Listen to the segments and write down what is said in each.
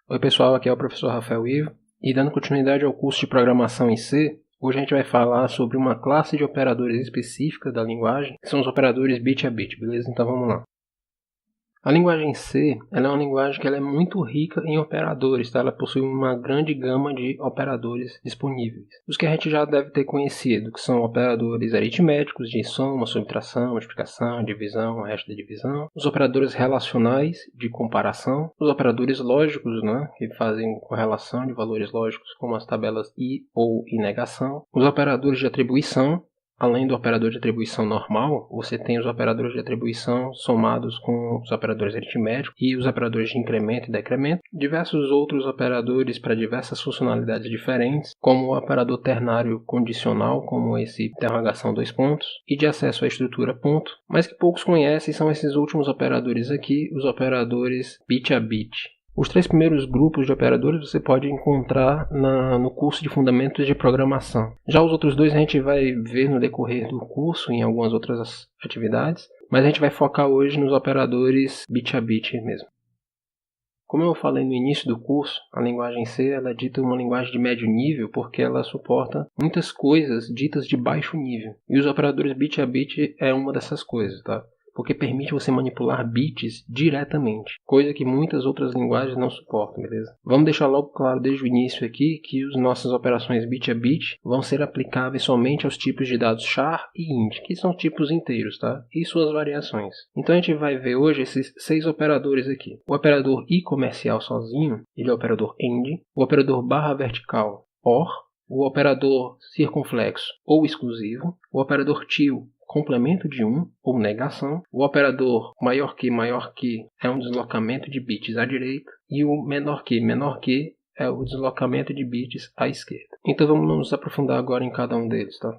Oi pessoal, aqui é o professor Rafael Ivo e dando continuidade ao curso de programação em C, hoje a gente vai falar sobre uma classe de operadores específica da linguagem, que são os operadores bit a bit, beleza? Então vamos lá. A linguagem C ela é uma linguagem que ela é muito rica em operadores, tá? Ela possui uma grande gama de operadores disponíveis. Os que a gente já deve ter conhecido, que são operadores aritméticos de soma, subtração, multiplicação, divisão, resto da divisão, os operadores relacionais de comparação, os operadores lógicos, né, que fazem correlação de valores lógicos, como as tabelas e ou e negação, os operadores de atribuição. Além do operador de atribuição normal, você tem os operadores de atribuição somados com os operadores aritméticos e os operadores de incremento e decremento, diversos outros operadores para diversas funcionalidades diferentes, como o operador ternário condicional, como esse interrogação dois pontos, e de acesso à estrutura ponto, mas que poucos conhecem são esses últimos operadores aqui, os operadores bit a bit. Os três primeiros grupos de operadores você pode encontrar no curso de Fundamentos de Programação. Já os outros dois a gente vai ver no decorrer do curso, em algumas outras atividades, mas a gente vai focar hoje nos operadores bit a bit mesmo. Como eu falei no início do curso, a linguagem C ela é dita uma linguagem de médio nível porque ela suporta muitas coisas ditas de baixo nível. E os operadores bit a bit é uma dessas coisas, tá? Porque permite você manipular bits diretamente, coisa que muitas outras linguagens não suportam, beleza? Vamos deixar logo claro desde o início aqui que as nossas operações bit a bit vão ser aplicáveis somente aos tipos de dados char e int, que são tipos inteiros, tá? E suas variações. Então a gente vai ver hoje esses 6 operadores aqui. O operador i comercial sozinho, ele é o operador AND, o operador barra vertical, OR, o operador circunflexo ou exclusivo, o operador till, complemento de 1 ou negação, o operador maior que é um deslocamento de bits à direita e o menor que é o deslocamento de bits à esquerda. Então vamos nos aprofundar agora em cada um deles, tá?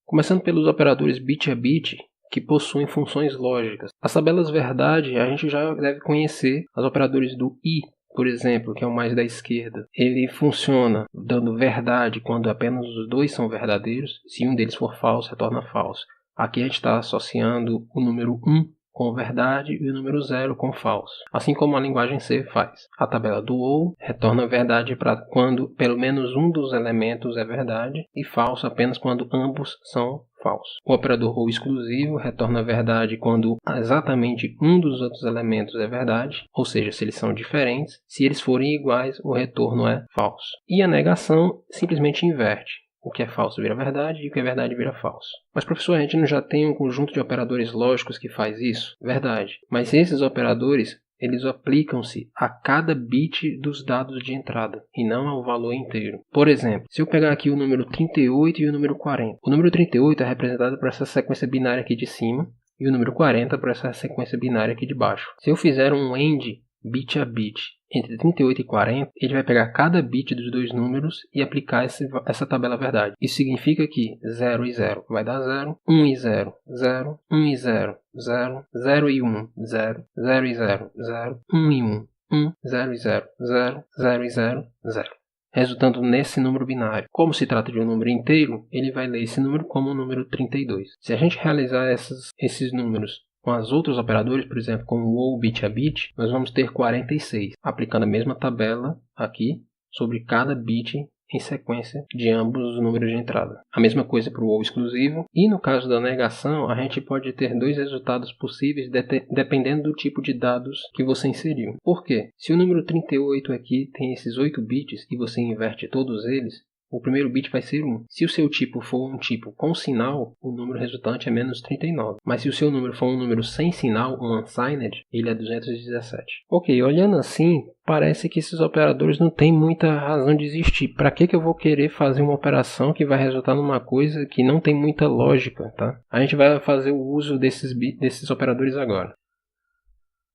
Começando pelos operadores bit a bit, que possuem funções lógicas. As tabelas verdade a gente já deve conhecer, os operadores do i, por exemplo, que é o mais da esquerda, ele funciona dando verdade quando apenas os dois são verdadeiros. Se um deles for falso, retorna falso. Aqui a gente está associando o número 1 com verdade e o número 0 com falso. Assim como a linguagem C faz. A tabela do OU retorna verdade para quando pelo menos um dos elementos é verdade e falso apenas quando ambos são falso. O operador OU exclusivo retorna verdade quando exatamente um dos outros elementos é verdade, ou seja, se eles são diferentes. Se eles forem iguais, o retorno é falso. E a negação simplesmente inverte. O que é falso vira verdade e o que é verdade vira falso. Mas professor, a gente não já tem um conjunto de operadores lógicos que faz isso? Verdade. Mas esses operadores eles aplicam-se a cada bit dos dados de entrada, e não ao valor inteiro. Por exemplo, se eu pegar aqui o número 38 e o número 40. O número 38 é representado por essa sequência binária aqui de cima, e o número 40 por essa sequência binária aqui de baixo. Se eu fizer um AND bit a bit entre 38 e 40, ele vai pegar cada bit dos dois números e aplicar essa tabela verdade. Isso significa que 0 e 0 vai dar 0, 1 e 0, 0, 1 e 0, 0, 0 e 1, 0, 0 e 0, 0, 1 e 1, 1, 0 e 0, 0, 0 e 0, 0. Resultando nesse número binário. Como se trata de um número inteiro, ele vai ler esse número como o número 32. Se a gente realizar esses números com os outros operadores, por exemplo, com o OU bit a bit, nós vamos ter 46, aplicando a mesma tabela aqui sobre cada bit em sequência de ambos os números de entrada. A mesma coisa para o OU exclusivo. E no caso da negação, a gente pode ter dois resultados possíveis dependendo do tipo de dados que você inseriu. Por quê? Se o número 38 aqui tem esses 8 bits e você inverte todos eles, o primeiro bit vai ser 1. Se o seu tipo for um tipo com sinal, o número resultante é menos 39. Mas se o seu número for um número sem sinal, um unsigned, ele é 217. Ok, olhando assim, parece que esses operadores não têm muita razão de existir. Para que eu vou querer fazer uma operação que vai resultar numa coisa que não tem muita lógica, tá? A gente vai fazer o uso desses operadores agora.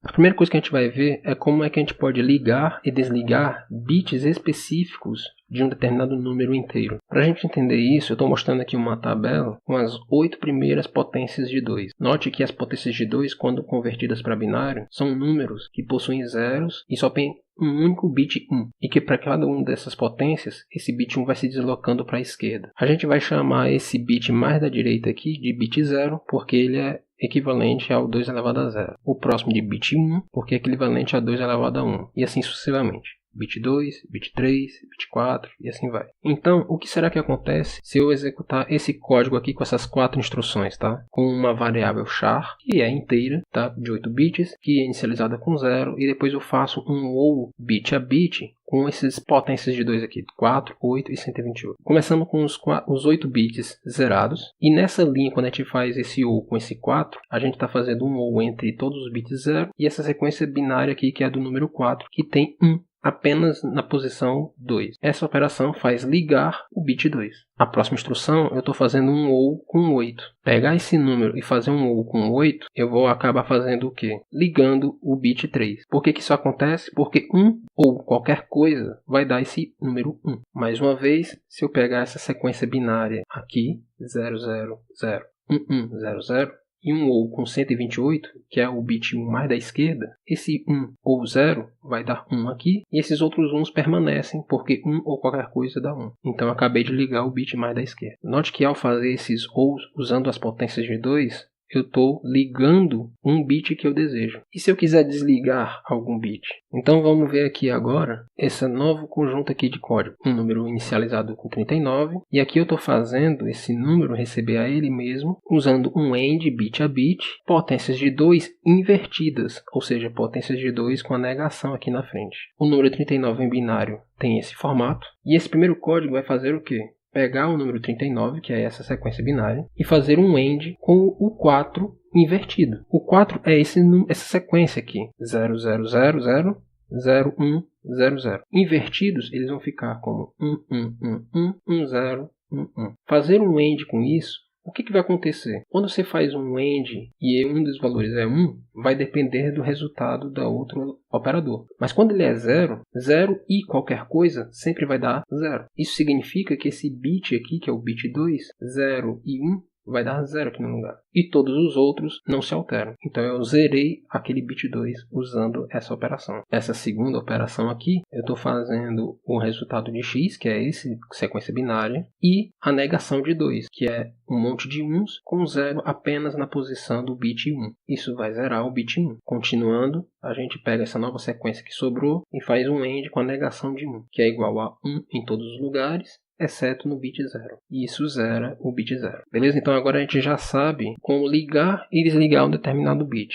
A primeira coisa que a gente vai ver é como é que a gente pode ligar e desligar bits específicos de um determinado número inteiro. Para a gente entender isso, eu estou mostrando aqui uma tabela com as 8 primeiras potências de 2. Note que as potências de 2, quando convertidas para binário, são números que possuem zeros e só tem um único bit 1. E que para cada uma dessas potências, esse bit 1 vai se deslocando para a esquerda. A gente vai chamar esse bit mais da direita aqui de bit 0, porque ele é equivalente ao 2 elevado a 0. O próximo de bit 1, porque é equivalente a 2 elevado a 1. E assim sucessivamente. Bit 2, bit 3, bit 4 e assim vai. Então, o que será que acontece se eu executar esse código aqui com essas 4 instruções, tá? Com uma variável char, que é inteira, tá? De 8 bits, que é inicializada com 0, e depois eu faço um ou bit a bit com esses potências de 2 aqui, 4, 8 e 128. Começando com os 8 bits zerados, e nessa linha, quando a gente faz esse ou com esse 4, a gente está fazendo um ou entre todos os bits 0, e essa sequência binária aqui, que é do número 4, que tem 1. Apenas na posição 2. Essa operação faz ligar o bit 2. A próxima instrução eu estou fazendo um ou com 8. Pegar esse número e fazer um ou com 8, eu vou acabar fazendo o quê? Ligando o bit 3. Por que isso acontece? Porque 1 ou qualquer coisa vai dar esse número 1. Mais uma vez, se eu pegar essa sequência binária aqui, 0, 0, 0, 1, 1, 0, 0, e um ou com 128, que é o bit 1 mais da esquerda, esse 1 ou 0 vai dar 1 aqui, e esses outros 1s permanecem, porque 1 ou qualquer coisa dá 1. Então eu acabei de ligar o bit mais da esquerda. Note que ao fazer esses ous usando as potências de 2, eu estou ligando um bit que eu desejo. E se eu quiser desligar algum bit? Então vamos ver aqui agora esse novo conjunto aqui de código. Um número inicializado com 39. E aqui eu estou fazendo esse número receber a ele mesmo usando um AND bit a bit, potências de 2 invertidas. Ou seja, potências de 2 com a negação aqui na frente. O número 39 em binário tem esse formato. E esse primeiro código vai fazer o quê? Pegar o número 39, que é essa sequência binária, e fazer um AND com o 4 invertido. O 4 é essa sequência aqui, 0, 0, 0, 0, 0, 1, 0, 0. Invertidos, eles vão ficar como 1, 1, 1, 1, 1, 0, 1, 1. Fazer um AND com isso, o que vai acontecer? Quando você faz um AND e um dos valores é 1, vai depender do resultado do outro operador. Mas quando ele é 0, 0 e qualquer coisa sempre vai dar 0. Isso significa que esse bit aqui, que é o bit 2, 0 e 1, vai dar 0 aqui no lugar. E todos os outros não se alteram. Então eu zerei aquele bit 2 usando essa operação. Essa segunda operação aqui, eu estou fazendo o resultado de x, que é esse sequência binária, e a negação de 2, que é um monte de 1s com 0 apenas na posição do bit 1. Isso vai zerar o bit 1. Continuando, a gente pega essa nova sequência que sobrou e faz um AND com a negação de 1, que é igual a 1 em todos os lugares, exceto no bit 0. E isso zera o bit 0. Beleza? Então agora a gente já sabe como ligar e desligar um determinado bit.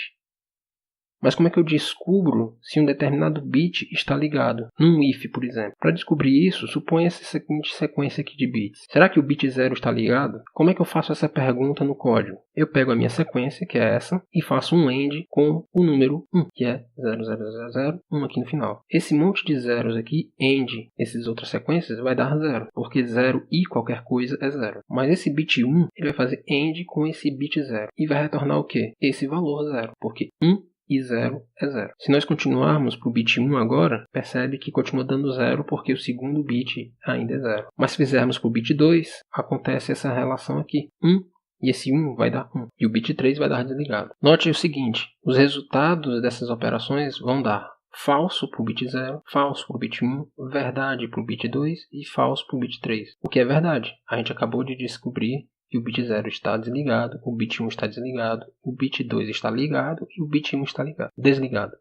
Mas como é que eu descubro se um determinado bit está ligado? Num if, por exemplo. Para descobrir isso, suponha essa seguinte sequência aqui de bits. Será que o bit 0 está ligado? Como é que eu faço essa pergunta no código? Eu pego a minha sequência, que é essa, e faço um AND com o número 1, que é 0, 0, 0, 0, 1 aqui no final. Esse monte de zeros aqui, AND, essas outras sequências, vai dar 0, porque 0 e qualquer coisa é 0. Mas esse bit 1, ele vai fazer AND com esse bit 0, e vai retornar o quê? Esse valor 0, porque 1 e 0 é 0. Se nós continuarmos para o bit 1 agora, percebe que continua dando 0 porque o segundo bit ainda é 0. Mas se fizermos para o bit 2, acontece essa relação aqui. 1 e esse 1 vai dar 1. E o bit 3 vai dar desligado. Note o seguinte, os resultados dessas operações vão dar falso para o bit 0, falso para o bit 1, verdade para o bit 2 e falso para o bit 3. O que é verdade? A gente acabou de descobrir que o bit 0 está desligado, o bit 1 está desligado, o bit 2 está ligado e o bit 1 está desligado.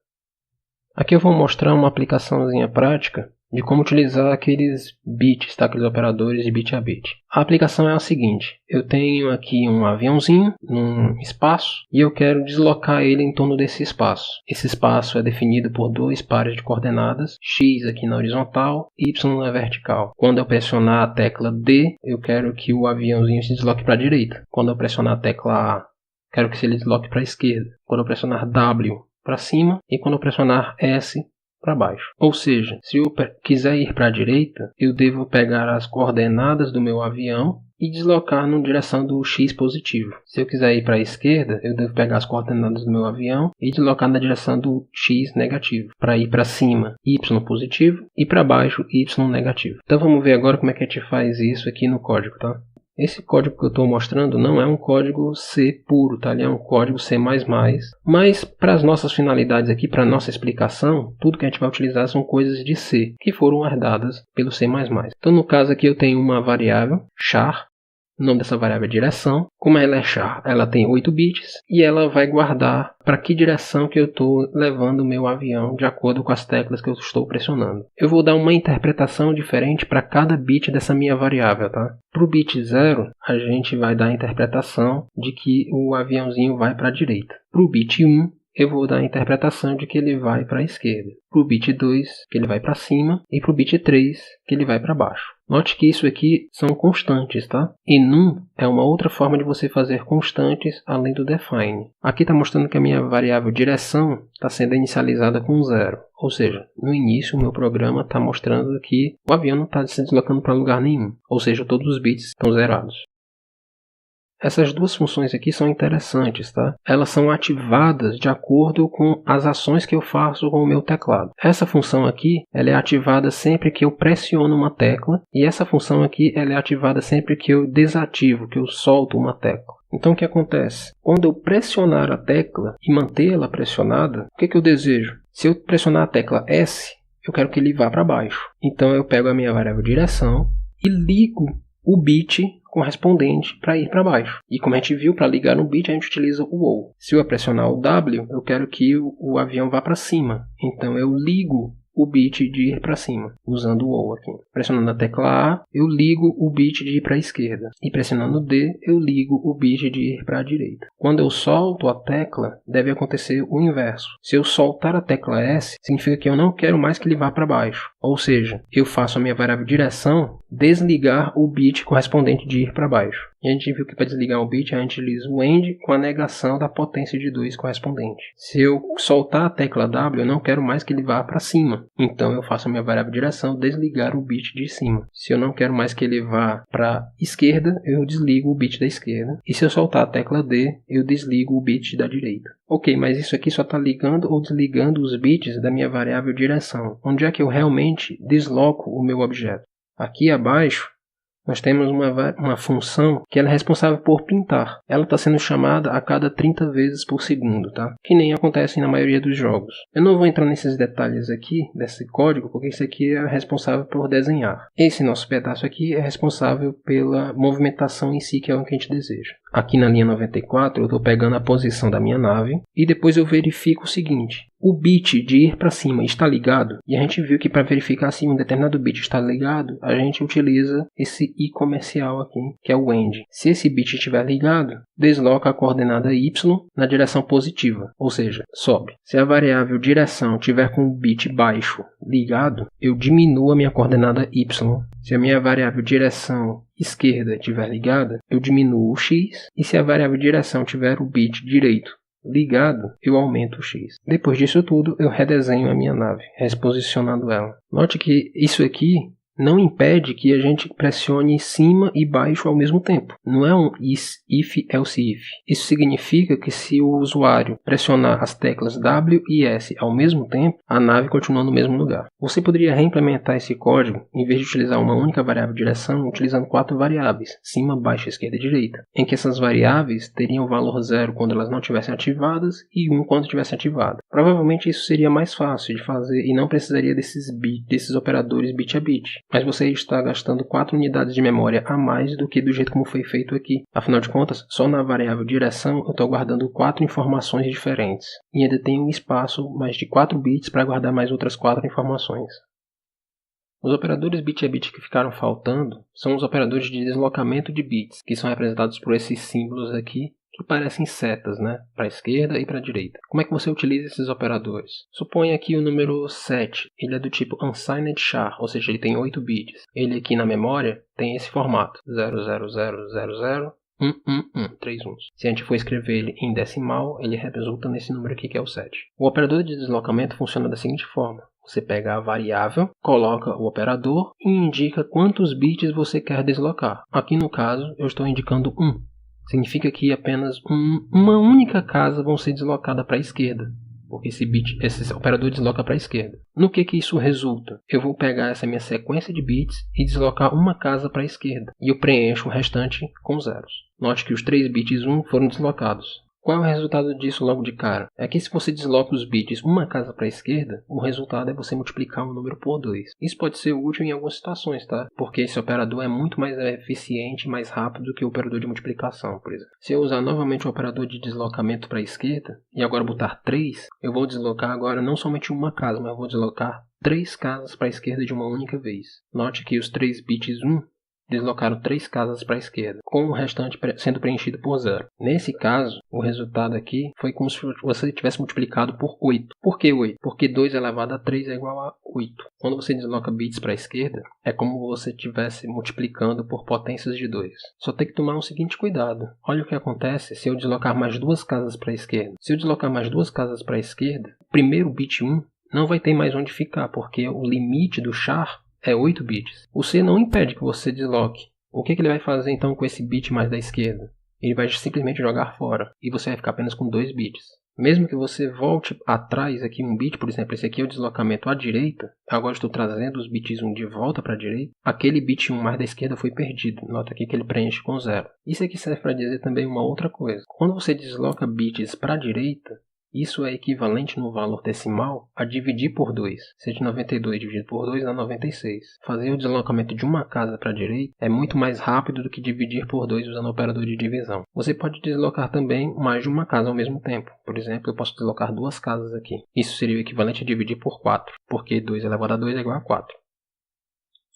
Aqui eu vou mostrar uma aplicaçãozinha prática de como utilizar aqueles bits, tá? Aqueles operadores de bit a bit. A aplicação é a seguinte, eu tenho aqui um aviãozinho num espaço e eu quero deslocar ele em torno desse espaço. Esse espaço é definido por 2 pares de coordenadas, x aqui na horizontal, y na vertical. Quando eu pressionar a tecla D, eu quero que o aviãozinho se desloque para a direita. Quando eu pressionar a tecla A, quero que ele desloque para a esquerda. Quando eu pressionar W, para cima, e quando eu pressionar S, para baixo. Ou seja, se eu quiser ir para a direita, eu devo pegar as coordenadas do meu avião e deslocar na direção do x positivo. Se eu quiser ir para a esquerda, eu devo pegar as coordenadas do meu avião e deslocar na direção do x negativo. Para ir para cima, y positivo, e para baixo, y negativo. Então vamos ver agora como é que a gente faz isso aqui no código, tá? Esse código que eu estou mostrando não é um código C puro, tá? Ele é um código C++. Mas para as nossas finalidades aqui, para a nossa explicação, tudo que a gente vai utilizar são coisas de C, que foram herdadas pelo C++. Então no caso aqui eu tenho uma variável, char, O nome dessa variável é direção. Como ela é char, ela tem 8 bits e ela vai guardar para que direção que eu estou levando o meu avião de acordo com as teclas que eu estou pressionando. Eu vou dar uma interpretação diferente para cada bit dessa minha variável, tá? Para o bit 0, a gente vai dar a interpretação de que o aviãozinho vai para a direita. Para o bit 1, eu vou dar a interpretação de que ele vai para a esquerda. Para o bit 2, que ele vai para cima. E para o bit 3, que ele vai para baixo. Note que isso aqui são constantes, tá? E num é uma outra forma de você fazer constantes além do define. Aqui está mostrando que a minha variável direção está sendo inicializada com 0. Ou seja, no início o meu programa está mostrando que o avião não está se deslocando para lugar nenhum. Ou seja, todos os bits estão zerados. Essas duas funções aqui são interessantes, tá? Elas são ativadas de acordo com as ações que eu faço com o meu teclado. Essa função aqui, ela é ativada sempre que eu pressiono uma tecla, e essa função aqui, ela é ativada sempre que eu desativo, que eu solto uma tecla. Então o que acontece? Quando eu pressionar a tecla e mantê-la pressionada, o que eu desejo? Se eu pressionar a tecla S, eu quero que ele vá para baixo. Então eu pego a minha variável direção e ligo o bit correspondente para ir para baixo. E como a gente viu, para ligar no bit a gente utiliza o OU. Se eu pressionar o W, eu quero que o avião vá para cima. Então eu ligo o bit de ir para cima, usando o OU aqui. Pressionando a tecla A, eu ligo o bit de ir para a esquerda. E pressionando D, eu ligo o bit de ir para a direita. Quando eu solto a tecla, deve acontecer o inverso. Se eu soltar a tecla S, significa que eu não quero mais que ele vá para baixo. Ou seja, eu faço a minha variável direção desligar o bit correspondente de ir para baixo. E a gente viu que para desligar o bit, a gente utiliza o AND com a negação da potência de 2 correspondente. Se eu soltar a tecla W, eu não quero mais que ele vá para cima. Então eu faço a minha variável direção desligar o bit de cima. Se eu não quero mais que ele vá para a esquerda, eu desligo o bit da esquerda. E se eu soltar a tecla D, eu desligo o bit da direita. Ok, mas isso aqui só está ligando ou desligando os bits da minha variável direção. Onde é que eu realmente desloco o meu objeto? Aqui abaixo, nós temos uma função que ela é responsável por pintar. Ela está sendo chamada a cada 30 vezes por segundo, tá? Que nem acontece na maioria dos jogos. Eu não vou entrar nesses detalhes aqui, desse código, porque isso aqui é responsável por desenhar. Esse nosso pedaço aqui é responsável pela movimentação em si, que é o que a gente deseja. Aqui na linha 94, eu estou pegando a posição da minha nave e depois eu verifico o seguinte. O bit de ir para cima está ligado, e a gente viu que para verificar se um determinado bit está ligado, a gente utiliza esse i comercial aqui, que é o AND. Se esse bit estiver ligado, desloca a coordenada y na direção positiva, ou seja, sobe. Se a variável direção tiver com o bit baixo ligado, eu diminuo a minha coordenada y. Se a minha variável direção esquerda estiver ligada, eu diminuo o x, e se a variável direção tiver o bit direito ligado, eu aumento o x. Depois disso tudo, eu redesenho a minha nave, reposicionando ela. Note que isso aqui não impede que a gente pressione cima e baixo ao mesmo tempo. Não é um if, else if. Isso significa que se o usuário pressionar as teclas W e S ao mesmo tempo, a nave continua no mesmo lugar. Você poderia reimplementar esse código, em vez de utilizar uma única variável de direção, utilizando 4 variáveis, cima, baixo, esquerda e direita, em que essas variáveis teriam valor 0 quando elas não estivessem ativadas e 1 quando estivessem ativadas. Provavelmente isso seria mais fácil de fazer e não precisaria desses operadores bit a bit. Mas você está gastando 4 unidades de memória a mais do que do jeito como foi feito aqui. Afinal de contas, só na variável direção eu estou guardando 4 informações diferentes. E ainda tem um espaço mais de 4 bits para guardar mais outras 4 informações. Os operadores bit a bit que ficaram faltando são os operadores de deslocamento de bits, que são representados por esses símbolos aqui, que parecem setas, né? Para a esquerda e para a direita. Como é que você utiliza esses operadores? Suponha aqui o número 7. Ele é do tipo unsigned char, ou seja, ele tem 8 bits. Ele aqui na memória tem esse formato: 00000 3 uns. Se a gente for escrever ele em decimal, ele resulta nesse número aqui que é o 7. O operador de deslocamento funciona da seguinte forma. Você pega a variável, coloca o operador e indica quantos bits você quer deslocar. Aqui no caso, eu estou indicando 1. Significa que apenas uma única casa vão ser deslocadas para a esquerda, porque esse operador desloca para a esquerda. No que isso resulta? Eu vou pegar essa minha sequência de bits e deslocar uma casa para a esquerda, e eu preencho o restante com zeros. Note que os 3 bits 1 foram deslocados. Qual é o resultado disso logo de cara? É que se você desloca os bits uma casa para a esquerda, o resultado é você multiplicar um número por 2. Isso pode ser útil em algumas situações, tá? Porque esse operador é muito mais eficiente e mais rápido do que o operador de multiplicação, por exemplo. Se eu usar novamente o operador de deslocamento para a esquerda e agora botar 3, eu vou deslocar agora não somente uma casa, mas eu vou deslocar 3 casas para a esquerda de uma única vez. Note que os 3 bits 1 deslocaram 3 casas para a esquerda, com o restante sendo preenchido por 0. Nesse caso, o resultado aqui foi como se você tivesse multiplicado por 8. Por que 8? Porque 2 elevado a 3 é igual a 8. Quando você desloca bits para a esquerda, é como você estivesse multiplicando por potências de 2. Só tem que tomar um seguinte cuidado. Olha o que acontece se eu deslocar mais 2 casas para a esquerda. Se eu deslocar mais 2 casas para a esquerda, o primeiro bit 1 não vai ter mais onde ficar, porque o limite do char é 8 bits. O C não impede que você desloque. O que ele vai fazer então com esse bit mais da esquerda? Ele vai simplesmente jogar fora e você vai ficar apenas com 2 bits. Mesmo que você volte atrás aqui um bit, por exemplo, esse aqui é o deslocamento à direita, agora estou trazendo os bits 1 de volta para a direita, aquele bit 1 mais da esquerda foi perdido. Nota aqui que ele preenche com 0. Isso aqui serve para dizer também uma outra coisa. Quando você desloca bits para a direita, isso é equivalente no valor decimal a dividir por 2. Se de 92 dividido por 2 dá 96. Fazer o deslocamento de uma casa para a direita é muito mais rápido do que dividir por 2 usando o operador de divisão. Você pode deslocar também mais de uma casa ao mesmo tempo. Por exemplo, eu posso deslocar 2 casas aqui. Isso seria o equivalente a dividir por 4, porque 2 elevado a 2 é igual a 4.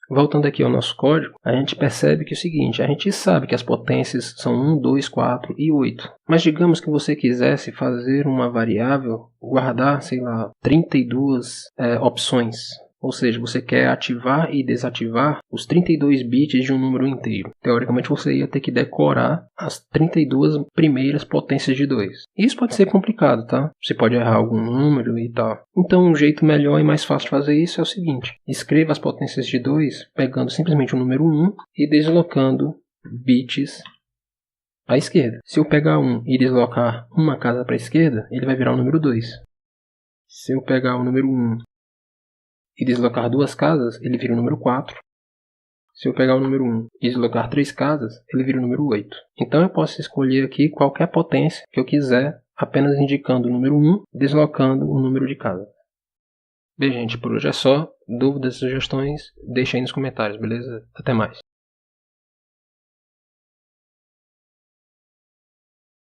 Voltando aqui ao nosso código, a gente percebe que é o seguinte, a gente sabe que as potências são 1, 2, 4 e 8. Mas digamos que você quisesse fazer uma variável, guardar, sei lá, 32 opções. Ou seja, você quer ativar e desativar os 32 bits de um número inteiro. Teoricamente, você ia ter que decorar as 32 primeiras potências de 2. Isso pode ser complicado, tá? Você pode errar algum número e tal. Então, um jeito melhor e mais fácil de fazer isso é o seguinte. Escreva as potências de 2 pegando simplesmente o número 1 e deslocando bits à esquerda. Se eu pegar 1 e deslocar uma casa para a esquerda, ele vai virar o número 2. Se eu pegar o número 1 e deslocar 2 casas, ele vira o número 4. Se eu pegar o número 1 e deslocar 3 casas, ele vira o número 8. Então eu posso escolher aqui qualquer potência que eu quiser, apenas indicando o número 1, deslocando o número de casas. Bem, gente, por hoje é só. Dúvidas, sugestões, deixem aí nos comentários, beleza? Até mais.